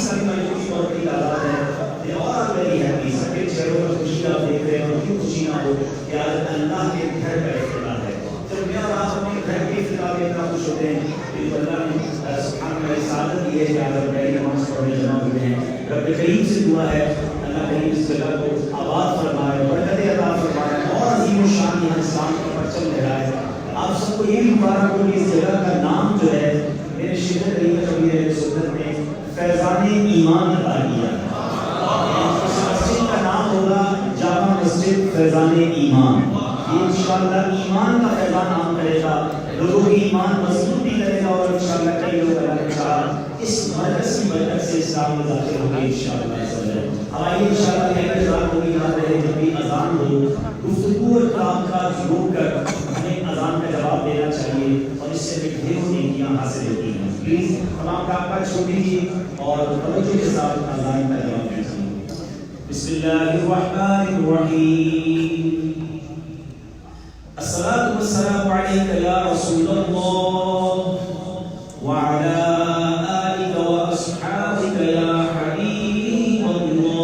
सारी मायूसी और की तादाद है। They all are very happy, सबके चेहरों पर खुशी आप देख रहे हैं और क्यों खुशी ना हो कि आज अल्लाह के घर का इफ्तिताह है। जब मैं और आप अपने घर के इफ्तिताह में इतना खुश होते हैं तो अल्लाह ने सुभान अल्लाह सादत दी है कि आज हम पहली नमाज पढ़ने जमा हुए हैं। रब करीम से दुआ है अल्लाह करीम इस जगह को आबाद फरमाए, बरकतें अता फरमाए और अज़ीम शान यहाँ इस्लाम का परचम लहराए। आप सबको ये भी मुबारक हो कि इस जगह का नाम जो है मेरे शेख कबीर सुन्नत ने फैज़ाने ईमान अता किया। इस मस्जिद का नाम होगा जामा मस्जिद फैज़ाने ईमान। ये इंशाअल्लाह ईमान का फैज़ान आम करेगा, लोगों की ईमान मजबूत भी करेगा और इंशाअल्लाह कई लोग अल्लाह के साथ इस मजलिस की बरकत से इस्लाम में दाखिल होंगे इंशाअल्लाह। हमारी इंशाअल्लाह पहले रात होगी याद रहे जब भी अजान हो गुफ्तगू और कामकाज रोक कर हमें अजान का जवाब देना चाहिए और इससे हमें ढेरों नेकियां हासिल होती हैं। प्लीज तमाम कामकाज छोड़ दीजिए और तवज्जो के साथ अजान का जवाब दीजिए। बिस्मिल्लाहिर्रहमानिर्रहीम। अस्सलातु वस्सलामु अलैका या रसूलल्लाह व अला आलिका व अस्हाबिका या हबीबल्लाह।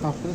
After